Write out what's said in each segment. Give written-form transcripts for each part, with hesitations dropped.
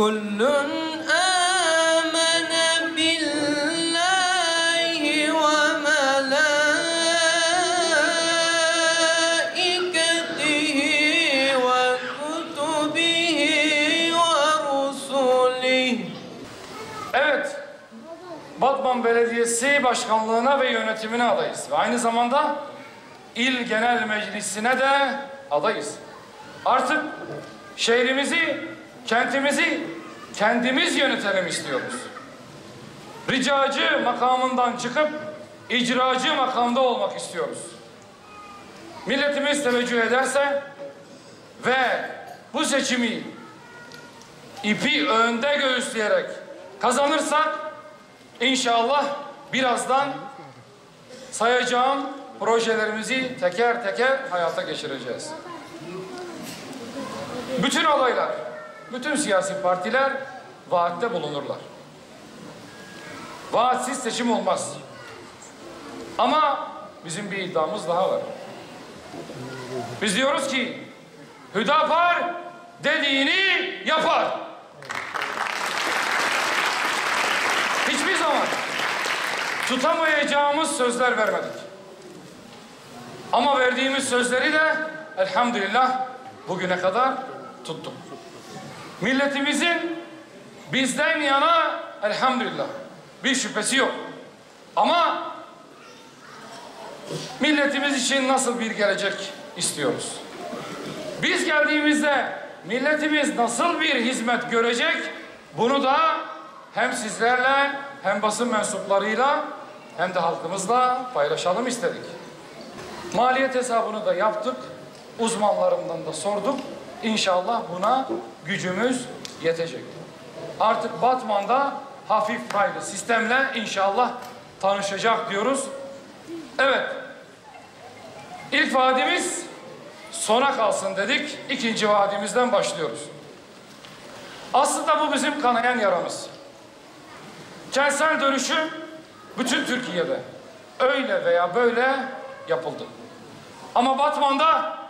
kullun amene billahi ve melaiketihi ve kutubihi ve rusulihi. Evet, Batman Belediyesi Başkanlığı'na ve yönetimine adayız. Ve aynı zamanda İl Genel Meclisi'ne de adayız. Artık şehrimizi, kentimizi kendimiz yönetelim istiyoruz. Ricacı makamından çıkıp icracı makamda olmak istiyoruz. Milletimiz teveccüh ederse ve bu seçimi ipi önde göğüsleyerek kazanırsak inşallah birazdan sayacağım projelerimizi teker teker hayata geçireceğiz. Bütün adaylar, bütün siyasi partiler vaatte bulunurlar. Vaatsiz seçim olmaz. Ama bizim bir iddiamız daha var. Biz diyoruz ki Hüdapar dediğini yapar. Hiçbir zaman tutamayacağımız sözler vermedik. Ama verdiğimiz sözleri de elhamdülillah bugüne kadar tuttuk. Milletimizin bizden yana elhamdülillah bir şüphesi yok. Ama milletimiz için nasıl bir gelecek istiyoruz? Biz geldiğimizde milletimiz nasıl bir hizmet görecek? Bunu da hem sizlerle hem basın mensuplarıyla hem de halkımızla paylaşalım istedik. Maliyet hesabını da yaptık. Uzmanlarımdan da sorduk. İnşallah buna gücümüz yetecek. Artık Batman'da hafif raylı sistemle inşallah tanışacak diyoruz. Evet. İlk vaadimiz sona kalsın dedik. İkinci vaadimizden başlıyoruz. Aslında bu bizim kanayan yaramız. Kentsel dönüşüm bütün Türkiye'de öyle veya böyle yapıldı. Ama Batman'da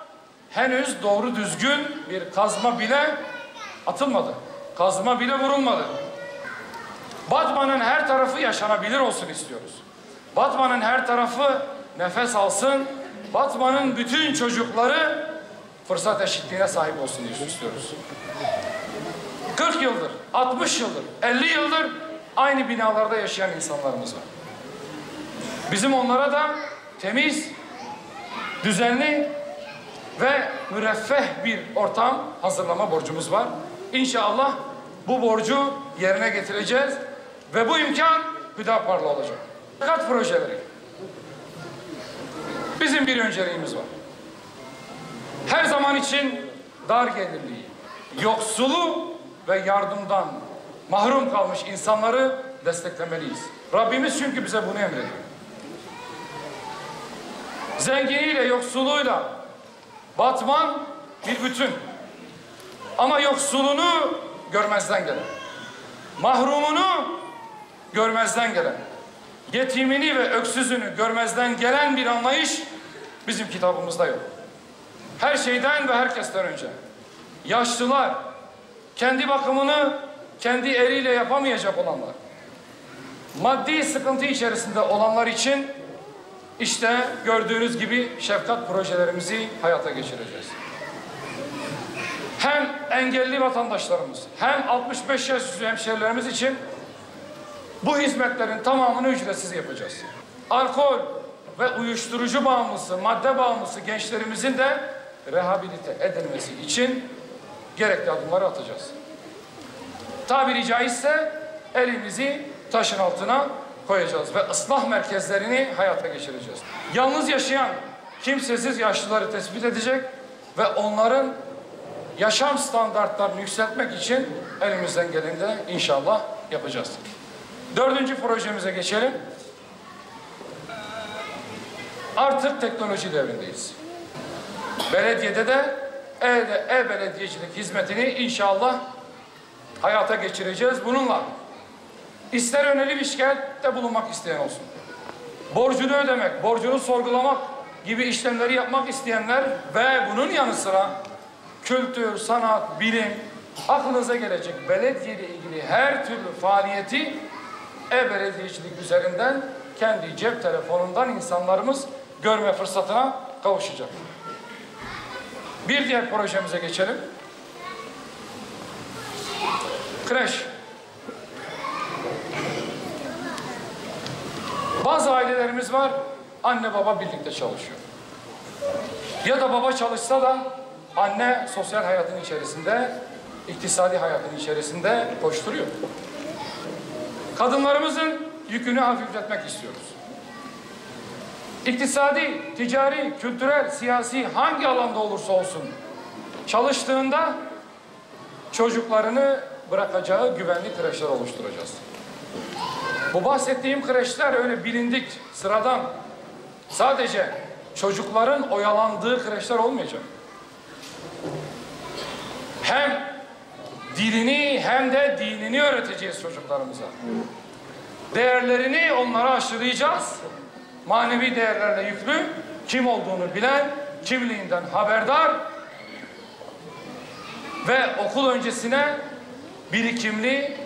henüz doğru düzgün bir kazma bile atılmadı. Kazma bile vurulmadı. Batman'ın her tarafı yaşanabilir olsun istiyoruz. Batman'ın her tarafı nefes alsın. Batman'ın bütün çocukları fırsat eşitliğine sahip olsun istiyoruz. 40 yıldır, 60 yıldır, 50 yıldır aynı binalarda yaşayan insanlarımız var. Bizim onlara da temiz, düzenli ve müreffeh bir ortam hazırlama borcumuz var. İnşallah bu borcu yerine getireceğiz ve bu imkan Hüdapar'la olacak. Fakat projeleri. Bizim bir önceliğimiz var. Her zaman için dar gelirliği, yoksulu ve yardımdan mahrum kalmış insanları desteklemeliyiz. Rabbimiz çünkü bize bunu emrediyor. Zenginiyle, yoksuluyla Batman bir bütün. Ama yoksulunu görmezden gelen, mahrumunu görmezden gelen, yetimini ve öksüzünü görmezden gelen bir anlayış bizim kitabımızda yok. Her şeyden ve herkesten önce yaşlılar, kendi bakımını kendi eliyle yapamayacak olanlar, maddi sıkıntı içerisinde olanlar için işte gördüğünüz gibi şefkat projelerimizi hayata geçireceğiz. Hem engelli vatandaşlarımız hem 65 yaş üstü hemşehrilerimiz için bu hizmetlerin tamamını ücretsiz yapacağız. Alkol ve uyuşturucu bağımlısı, madde bağımlısı gençlerimizin de rehabilite edilmesi için gerekli adımları atacağız. Tabiri caizse elimizi taşın altına koyacağız ve ıslah merkezlerini hayata geçireceğiz. Yalnız yaşayan kimsesiz yaşlıları tespit edecek ve onların yaşam standartlarını yükseltmek için elimizden geleni de inşallah yapacağız. 4. projemize geçelim. Artık teknoloji devrindeyiz. Belediyede de e-belediyecilik hizmetini inşallah hayata geçireceğiz. Bununla ister yönelim şikayette bulunmak isteyen olsun, borcunu ödemek, borcunu sorgulamak gibi işlemleri yapmak isteyenler ve bunun yanı sıra kültür, sanat, bilim, aklınıza gelecek belediye ile ilgili her türlü faaliyeti e-belediyecilik üzerinden kendi cep telefonundan insanlarımız görme fırsatına kavuşacak. Bir diğer projemize geçelim. Kreş. Bazı ailelerimiz var, anne baba birlikte çalışıyor. Ya da baba çalışsa da anne sosyal hayatın içerisinde, iktisadi hayatın içerisinde koşturuyor. Kadınlarımızın yükünü hafifletmek istiyoruz. İktisadi, ticari, kültürel, siyasi hangi alanda olursa olsun çalıştığında çocuklarını bırakacağı güvenli kreşler oluşturacağız. Bu bahsettiğim kreşler öyle bilindik, sıradan, sadece çocukların oyalandığı kreşler olmayacak. Hem dilini hem de dinini öğreteceğiz çocuklarımıza. Değerlerini onlara aşılayacağız. Manevi değerlerle yüklü, kim olduğunu bilen, kimliğinden haberdar ve okul öncesine birikimli,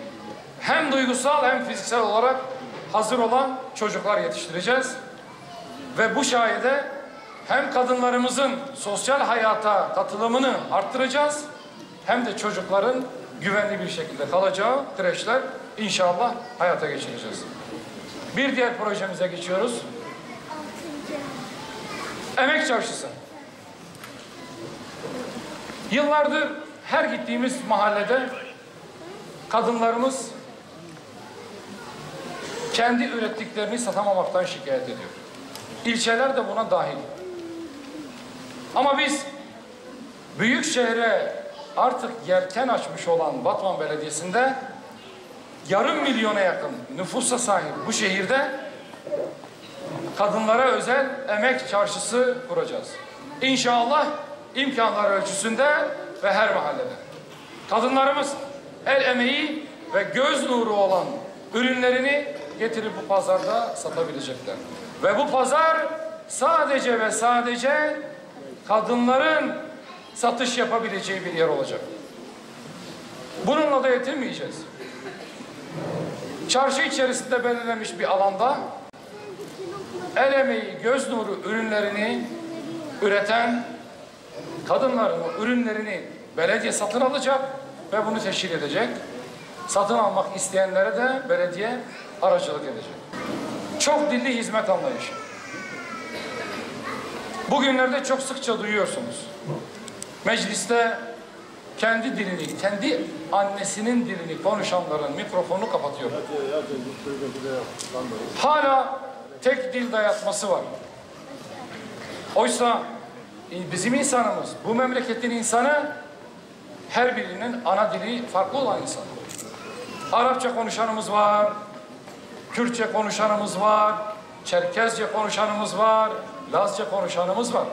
hem duygusal hem fiziksel olarak hazır olan çocuklar yetiştireceğiz. Ve bu sayede hem kadınlarımızın sosyal hayata katılımını arttıracağız, hem de çocukların güvenli bir şekilde kalacağı kreşler inşallah hayata geçireceğiz. Bir diğer projemize geçiyoruz. Emek Çarşısı. Yıllardır her gittiğimiz mahallede kadınlarımız kendi ürettiklerini satamamaktan şikayet ediyor. İlçeler de buna dahil. Ama biz büyük şehre artık yelken açmış olan Batman Belediyesi'nde yarım milyona yakın nüfusa sahip bu şehirde kadınlara özel emek çarşısı kuracağız. İnşallah imkanlar ölçüsünde ve her mahallede. Kadınlarımız el emeği ve göz nuru olan ürünlerini getirip bu pazarda satabilecekler. Ve bu pazar sadece ve sadece kadınların satış yapabileceği bir yer olacak. Bununla da yetinmeyeceğiz. Çarşı içerisinde belirlenmiş bir alanda el emeği, göz nuru ürünlerini üreten kadınların o ürünlerini belediye satın alacak ve bunu teşhir edecek. Satın almak isteyenlere de belediye aracılık edecek. Çok dilli hizmet anlayışı. Bugünlerde çok sıkça duyuyorsunuz. Mecliste kendi dilini, kendi annesinin dilini konuşanların mikrofonu kapatıyor. Hala tek dil dayatması var. Oysa bizim insanımız, bu memleketin insanı her birinin ana dili farklı olan insan. Arapça konuşanımız var, Kürtçe konuşanımız var, Çerkezce konuşanımız var, Lazca konuşanımız var.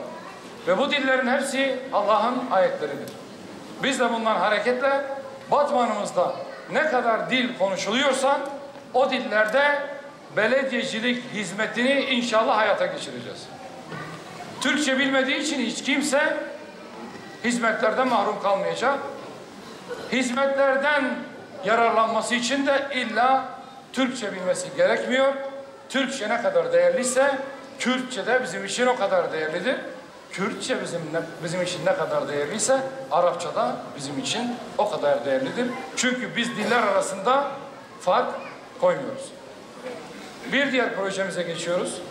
Ve bu dillerin hepsi Allah'ın ayetleridir. Biz de bundan hareketle Batman'ımızda ne kadar dil konuşuluyorsa o dillerde belediyecilik hizmetini inşallah hayata geçireceğiz. Türkçe bilmediği için hiç kimse hizmetlerden mahrum kalmayacak. Hizmetlerden yararlanması için de illa Türkçe bilmesi gerekmiyor. Türkçe ne kadar değerliyse Kürtçe de bizim için o kadar değerlidir. Kürtçe bizim için ne kadar değerliyse Arapça da bizim için o kadar değerlidir. Çünkü biz diller arasında fark koymuyoruz. Bir diğer projemize geçiyoruz.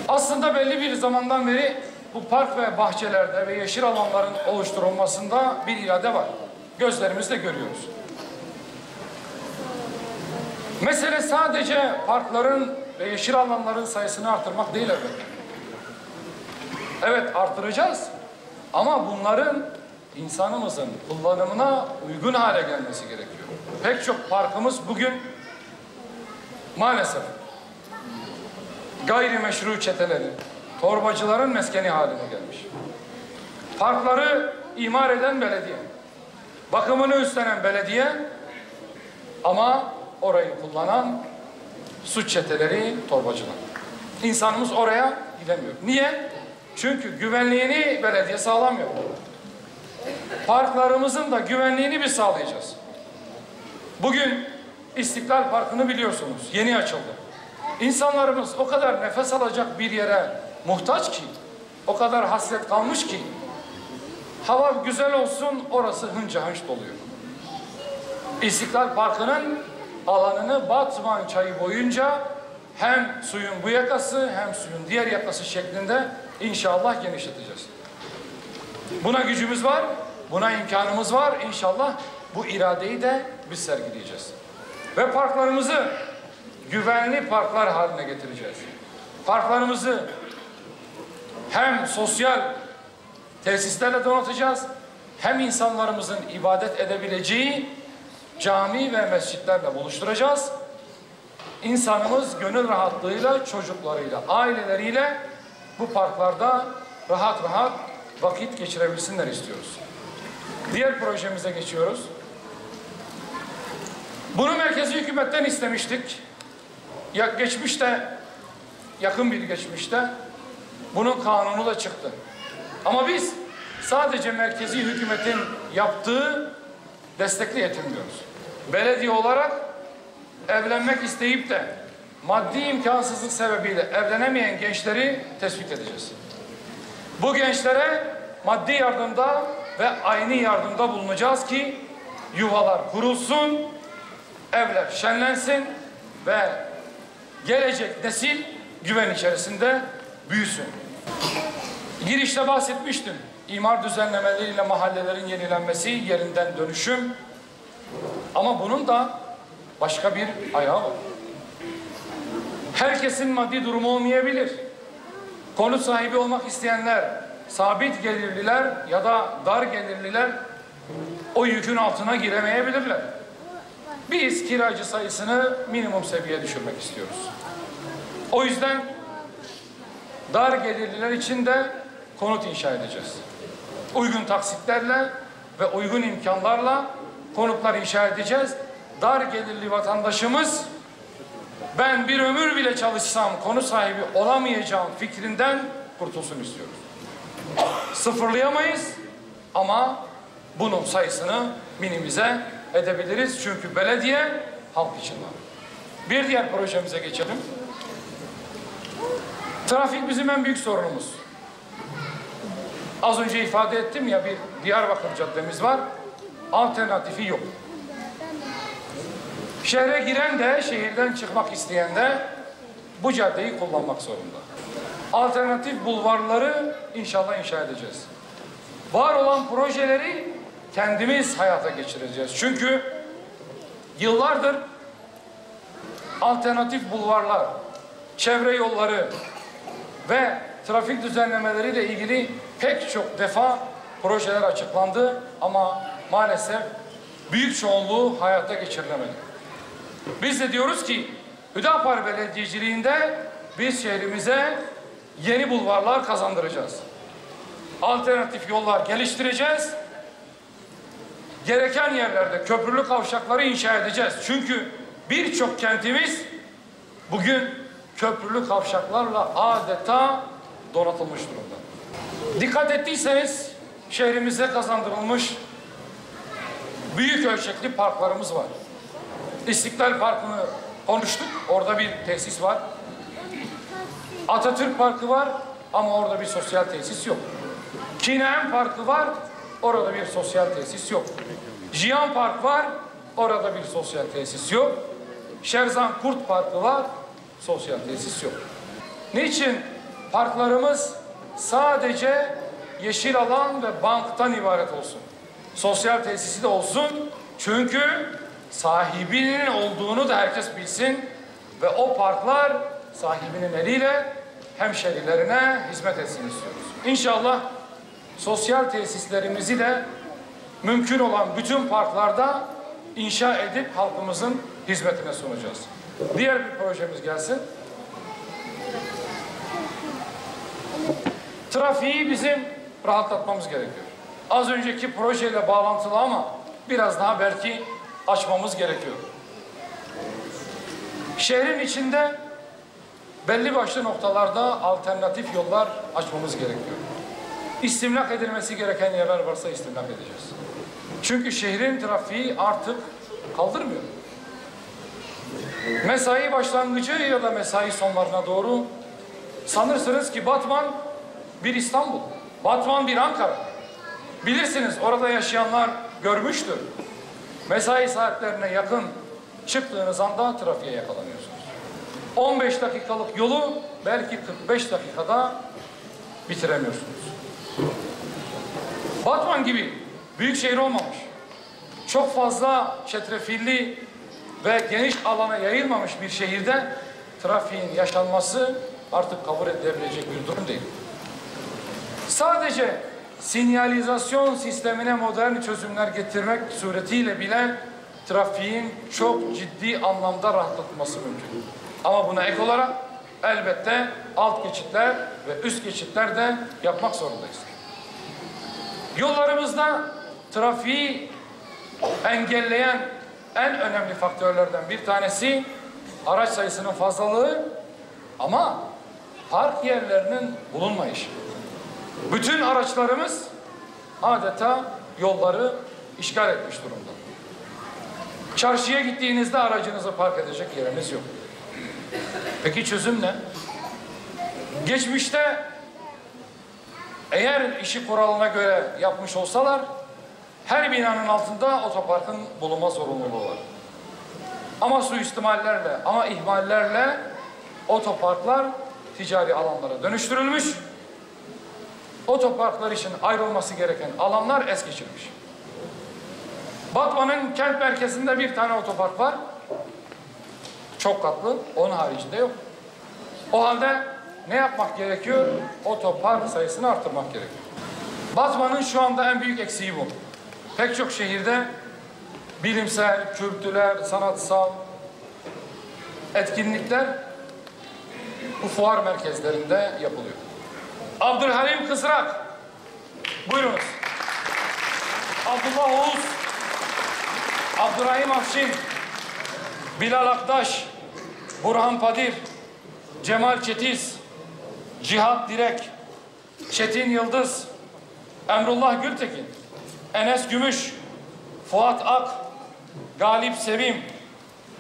Aslında belli bir zamandan beri bu park ve bahçelerde ve yeşil alanların oluşturulmasında bir irade var. Gözlerimizle görüyoruz. Mesele sadece parkların ve yeşil alanların sayısını artırmak değil elbette. Evet, artıracağız. Ama bunların insanımızın kullanımına uygun hale gelmesi gerekiyor. Pek çok parkımız bugün maalesef gayrimeşru çetelerin, torbacıların meskeni haline gelmiş. Parkları imar eden belediye, bakımını üstlenen belediye ama orayı kullanan suç çeteleri, torbacılar. İnsanımız oraya gidemiyor. Niye? Çünkü güvenliğini belediye sağlamıyor. Parklarımızın da güvenliğini biz sağlayacağız. Bugün İstiklal Parkı'nı biliyorsunuz, yeni açıldı. İnsanlarımız o kadar nefes alacak bir yere muhtaç ki, o kadar hasret kalmış ki, hava güzel olsun, orası hınca hınç doluyor. İstiklal Parkı'nın alanını Batman Çayı boyunca hem suyun bu yakası hem suyun diğer yakası şeklinde inşallah genişleteceğiz. Buna gücümüz var, buna imkanımız var. İnşallah bu iradeyi de biz sergileyeceğiz. Ve parklarımızı güvenli parklar haline getireceğiz. Parklarımızı hem sosyal tesislerle donatacağız, hem insanlarımızın ibadet edebileceği cami ve mescitlerle buluşturacağız. İnsanımız gönül rahatlığıyla, çocuklarıyla, aileleriyle bu parklarda rahat rahat vakit geçirebilsinler istiyoruz. Diğer projemize geçiyoruz. Bunu merkezi hükümetten istemiştik. Yakın bir geçmişte bunun kanunu da çıktı. Ama biz sadece merkezi hükümetin yaptığı destekle yetinmiyoruz. Belediye olarak evlenmek isteyip de maddi imkansızlık sebebiyle evlenemeyen gençleri tespit edeceğiz. Bu gençlere maddi yardımda ve aynı yardımda bulunacağız ki yuvalar kurulsun, evler şenlensin ve gelecek nesil güven içerisinde büyüsün. Girişte bahsetmiştim. İmar düzenlemeleriyle mahallelerin yenilenmesi, yerinden dönüşüm. Ama bunun da başka bir ayağı var. Herkesin maddi durumu olmayabilir. Konut sahibi olmak isteyenler, sabit gelirliler ya da dar gelirliler o yükün altına giremeyebilirler. Biz kiracı sayısını minimum seviyeye düşürmek istiyoruz. O yüzden dar gelirliler için de konut inşa edeceğiz. Uygun taksitlerle ve uygun imkanlarla konutlar inşa edeceğiz. Dar gelirli vatandaşımız ben bir ömür bile çalışsam konut sahibi olamayacağım fikrinden kurtulsun istiyoruz. Sıfırlayamayız ama bunun sayısını minimize edebiliriz. Çünkü belediye halk için var. Bir diğer projemize geçelim. Trafik bizim en büyük sorunumuz. Az önce ifade ettim ya, bir Diyarbakır caddemiz var. Alternatifi yok. Şehre giren de, şehirden çıkmak isteyen de bu caddeyi kullanmak zorunda. Alternatif bulvarları inşallah inşa edeceğiz. Var olan projeleri kendimiz hayata geçireceğiz. Çünkü yıllardır alternatif bulvarlar, çevre yolları ve trafik düzenlemeleriyle ilgili pek çok defa projeler açıklandı ama maalesef büyük çoğunluğu hayata geçirilemedi. Biz de diyoruz ki Hüdapar Belediyeciliğinde biz şehrimize yeni bulvarlar kazandıracağız. Alternatif yollar geliştireceğiz. Gereken yerlerde köprülü kavşakları inşa edeceğiz. Çünkü birçok kentimiz bugün köprülü kavşaklarla adeta donatılmış durumda. Dikkat ettiyseniz şehrimize kazandırılmış büyük ölçekli parklarımız var. İstiklal Parkı'nı konuştuk. Orada bir tesis var. Atatürk Parkı var ama orada bir sosyal tesis yok. Kinem Parkı var. Orada bir sosyal tesis yok. Jiyan Park var. Orada bir sosyal tesis yok. Şerzan Kurt Parkı var. Sosyal tesis yok. Niçin parklarımız sadece yeşil alan ve banktan ibaret olsun? Sosyal tesisi de olsun. Çünkü sahibinin olduğunu da herkes bilsin ve o parklar sahibinin eliyle hemşerilerine hizmet etsin istiyoruz. İnşallah sosyal tesislerimizi de mümkün olan bütün parklarda inşa edip halkımızın hizmetine sunacağız. Diğer bir projemiz gelsin. Trafiği bizim rahatlatmamız gerekiyor. Az önceki projeyle bağlantılı ama biraz daha belki açmamız gerekiyor. Şehrin içinde belli başlı noktalarda alternatif yollar açmamız gerekiyor. İstimlak edilmesi gereken yerler varsa istimlak edeceğiz. Çünkü şehrin trafiği artık kaldırmıyor. Mesai başlangıcı ya da mesai sonlarına doğru sanırsınız ki Batman bir İstanbul, Batman bir Ankara. Bilirsiniz, orada yaşayanlar görmüştür. Mesai saatlerine yakın çıktığınız anda trafiğe yakalanıyorsunuz. 15 dakikalık yolu belki 45 dakikada bitiremiyorsunuz. Batman gibi büyük şehir olmamış, çok fazla çetrefilli ve geniş alana yayılmamış bir şehirde trafiğin yaşanması artık kabul edilebilecek bir durum değil. Sadece sinyalizasyon sistemine modern çözümler getirmek suretiyle bile trafiğin çok ciddi anlamda rahatlatılması mümkün. Ama buna ek olarak elbette alt geçitler ve üst geçitler de yapmak zorundayız. Yollarımızda trafiği engelleyen en önemli faktörlerden bir tanesi araç sayısının fazlalığı ama park yerlerinin bulunmayışı. Bütün araçlarımız adeta yolları işgal etmiş durumda. Çarşıya gittiğinizde aracınızı park edecek yeriniz yok. Peki çözüm ne? Geçmişte eğer işi kuralına göre yapmış olsalar her binanın altında otoparkın bulunma zorunluluğu var. Ama suistimallerle, ama ihmallerle otoparklar ticari alanlara dönüştürülmüş. Otoparklar için ayrılması gereken alanlar es geçilmiş. Batman'ın kent merkezinde bir tane otopark var. Çok katlı, onun haricinde yok. O halde ne yapmak gerekiyor? Otopark sayısını arttırmak gerekiyor. Batman'ın şu anda en büyük eksiği bu. Pek çok şehirde bilimsel, kültürel, sanatsal etkinlikler bu fuar merkezlerinde yapılıyor. Abdülhalim Kısrak, buyurunuz. Abdullah Oğuz, Abdurrahim Afşin, Bilal Aktaş, Burhan Padir, Cemal Çetiz, Cihat Direk, Çetin Yıldız, Emrullah Gültekin, Enes Gümüş, Fuat Ak, Galip Sevim,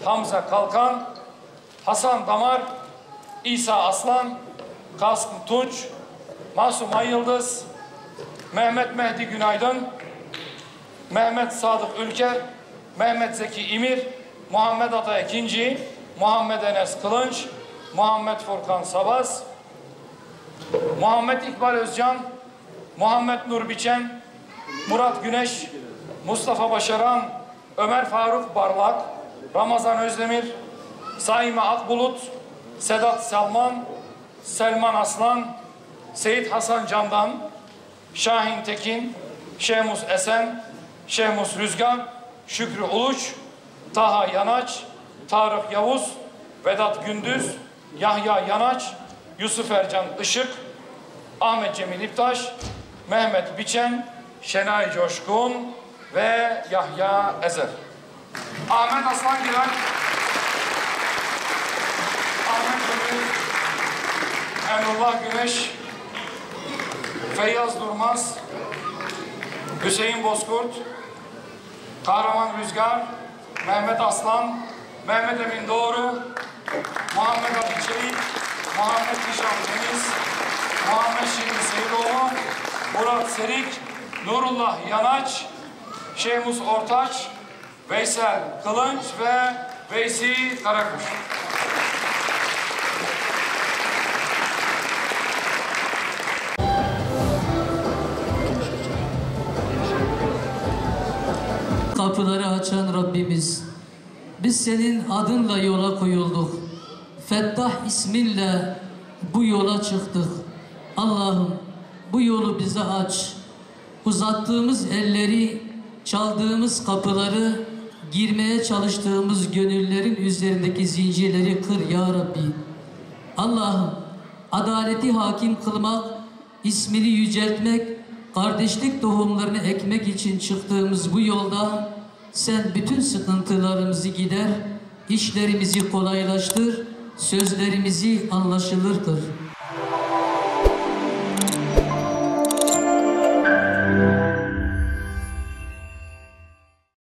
Hamza Kalkan, Hasan Damar, İsa Aslan, Kasım Tunç, Masum Ay Yıldız, Mehmet Mehdi Günaydın, Mehmet Sadık Ülker, Mehmet Zeki İmir, Muhammed Ata Ekinci, Muhammed Enes Kılınç, Muhammed Furkan Sabaz, Muhammed İkbal Özcan, Muhammed Nur Biçen, Murat Güneş, Mustafa Başaran, Ömer Faruk Barlak, Ramazan Özdemir, Saime Akbulut, Sedat Salman, Selman Aslan, Seyit Hasan Candan, Şahin Tekin, Şehmus Esen, Şehmus Rüzgar, Şükrü Uluç, Taha Yanaç, Tarık Yavuz, Vedat Gündüz, Yahya Yanaç, Yusuf Ercan Işık, Ahmet Cemil İptaş, Mehmet Biçen, Şenay Coşkun ve Yahya Ezer. Ahmet Aslan Giren, Ahmet Cemil, Emrullah Güneş, Feyyaz Durmaz, Hüseyin Bozkurt, Kahraman Rüzgar, Mehmet Aslan, Mehmet Emin Doğru, Muhammed Ali Çelik, Muhammed Nişan Deniz, Muhammed Şirin Seydoğlu, Murat Serik, Nurullah Yanaç, Şehmus Ortaç, Veysel Kılınç ve Veysi Karakuş. Kapıları açan Rabbimiz, biz senin adınla yola koyulduk. Fettah isminle bu yola çıktık. Allah'ım bu yolu bize aç. Uzattığımız elleri, çaldığımız kapıları, girmeye çalıştığımız gönüllerin üzerindeki zincirleri kır ya Rabbi. Allah'ım adaleti hakim kılmak, ismini yüceltmek, kardeşlik tohumlarını ekmek için çıktığımız bu yolda sen bütün sıkıntılarımızı gider, işlerimizi kolaylaştır, sözlerimizi anlaşılır kıl.